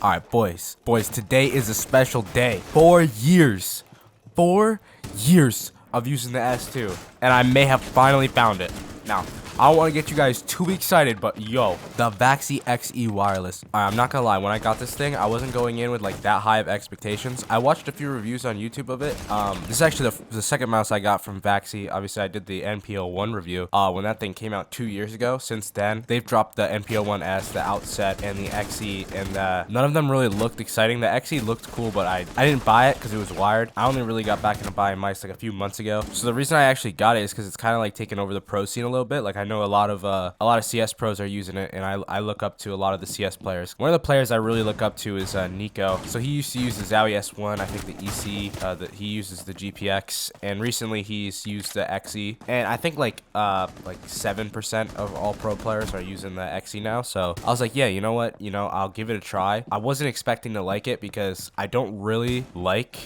All right, boys, today is a special day. 4 years of using the S2, and I may have finally found it. Now, I don't want to get you guys too excited, but yo, the Vaxee XE wireless. I'm not gonna lie, when I got this thing, I wasn't going in with like that high of expectations. I watched a few reviews on YouTube of it. This is actually the second mouse I got from Vaxee. Obviously, I did the NPO1 review when that thing came out 2 years ago. Since then, they've dropped the NPO1S, the Outset, and the XE, and none of them really looked exciting. The XE looked cool, but I didn't buy it because it was wired. I only really got back into buying mice like a few months ago. So the reason I actually got it is because it's kind of like taking over the pro scene a little bit. Like I know a lot of CS pros are using it, and I look up to a lot of the CS players. One of the players I really look up to is Nico. So he used to use the Zowie S1, I think the EC, he uses the GPX, and recently he's used the XE, and I think like 7% of all pro players are using the XE now. So I was like, yeah, you know what, I'll give it a try. I wasn't expecting to like it because I don't really like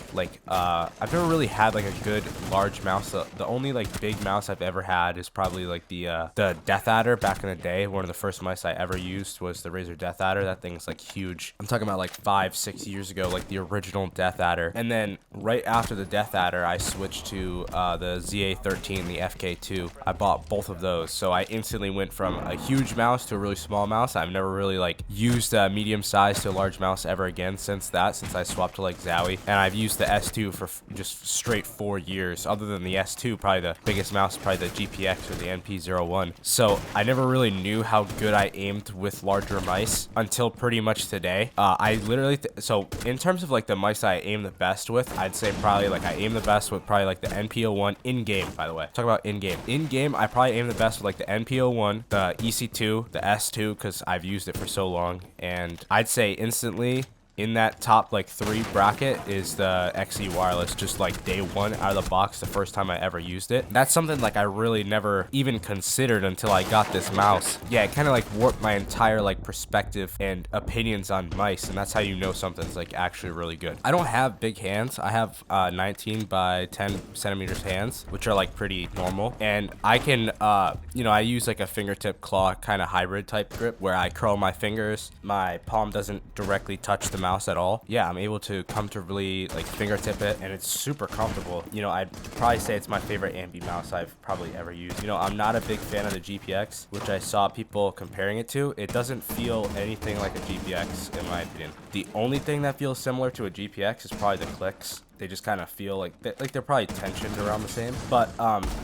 I've never really had like a good large mouse. The only like big mouse I've ever had is probably like the Death Adder back in the day. One of the first mice I ever used was the Razer Death Adder. That thing's like huge. I'm talking about like 5-6 years ago, like the original Death Adder. And then right after the Death Adder, I switched to the ZA13, the FK2. I bought both of those, so I instantly went from a huge mouse to a really small mouse. I've never really like used a medium size to a large mouse ever again since I swapped to like Zowie. And I've used the S2 for just straight 4 years. Other than the S2, probably the biggest mouse, probably the GPX or the NP01. So I never really knew how good I aimed with larger mice until pretty much today. I literally, so in terms of like the mice I aim the best with, I'd say probably like I aim the best with probably like the NPO1 in-game, by the way. Talk about in-game. In-game, I probably aim the best with like the NPO1, the EC2, the S2, because I've used it for so long. And I'd say instantly, in that top like 3 bracket is the XE wireless, just like day one out of the box, the first time I ever used it. That's something like I really never even considered until I got this mouse. Yeah, it kind of like warped my entire like perspective and opinions on mice, and that's how you know something's like actually really good. I don't have big hands. I have 19 by 10 centimeters hands, which are like pretty normal, and I can I use like a fingertip claw kind of hybrid type grip where I curl my fingers, my palm doesn't directly touch the mouse at all. Yeah, I'm able to comfortably like fingertip it, and it's super comfortable. I'd probably say it's my favorite ambi mouse I've probably ever used. I'm not a big fan of the GPX, which I saw people comparing it to. It doesn't feel anything like a GPX in my opinion. The only thing that feels similar to a GPX is probably the clicks. They just kind of feel like they're probably tensioned around the same, but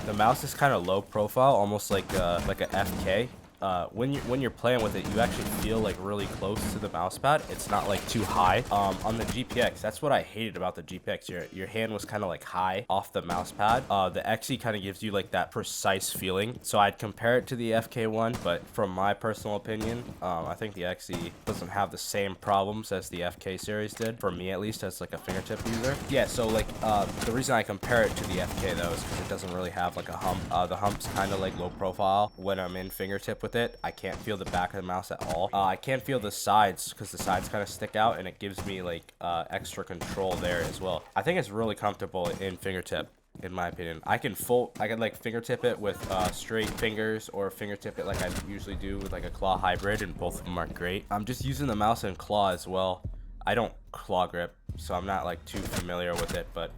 the mouse is kind of low profile, almost like a FK. When you're playing with it, you actually feel like really close to the mouse pad. It's not like too high. On the GPX, that's what I hated about the GPX. Your hand was kind of like high off the mouse pad. The XE kind of gives you like that precise feeling. So I'd compare it to the FK1, but from my personal opinion, I think the XE doesn't have the same problems as the FK series did, for me at least, as like a fingertip user. Yeah, so like the reason I compare it to the FK though is because it doesn't really have like a hump. The hump's kind of like low profile when I'm in fingertip with it. I can't feel the back of the mouse at all. I can't feel the sides because the sides kind of stick out, and it gives me like extra control there as well. I think it's really comfortable in fingertip, in my opinion. I can like fingertip it with straight fingers, or fingertip it like I usually do with like a claw hybrid, and both of them are great. I'm just using the mouse and claw as well. I don't claw grip, so I'm not like too familiar with it, but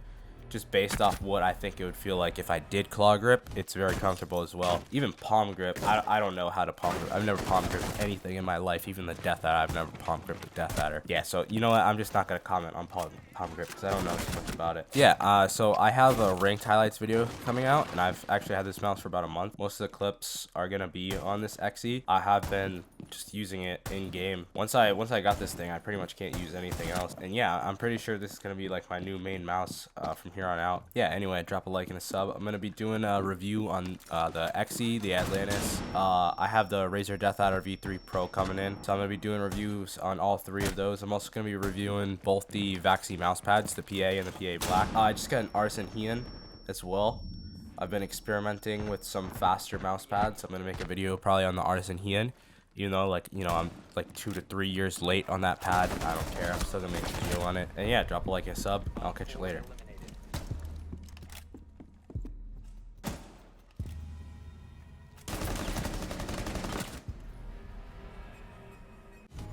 just based off what I think it would feel like if I did claw grip, it's very comfortable as well. Even palm grip, I don't know how to palm grip. I've never palm gripped anything in my life, even the Death Adder. I've never palm gripped the Death Adder. Yeah, so you know what? I'm just not going to comment on palm grip because I don't know too much about it. Yeah, so I have a ranked highlights video coming out, and I've actually had this mouse for about a month. Most of the clips are going to be on this XE. I have been just using it in game. Once I got this thing, I pretty much can't use anything else. And yeah, I'm pretty sure this is going to be like my new main mouse from here on out. Yeah, anyway, drop a like and a sub. I'm going to be doing a review on the XE, the Atlantis. I have the Razer Death Adder V3 Pro coming in, so I'm going to be doing reviews on all 3 of those. I'm also going to be reviewing both the Vaxee mouse pads, the PA and the PA Black. I just got an Artisan Heian as well. I've been experimenting with some faster mouse pads. I'm going to make a video probably on the Artisan Heian. Even though, I'm like 2 to 3 years late on that pad, I don't care. I'm still gonna make a video on it. And yeah, drop a like and a sub. I'll catch you later.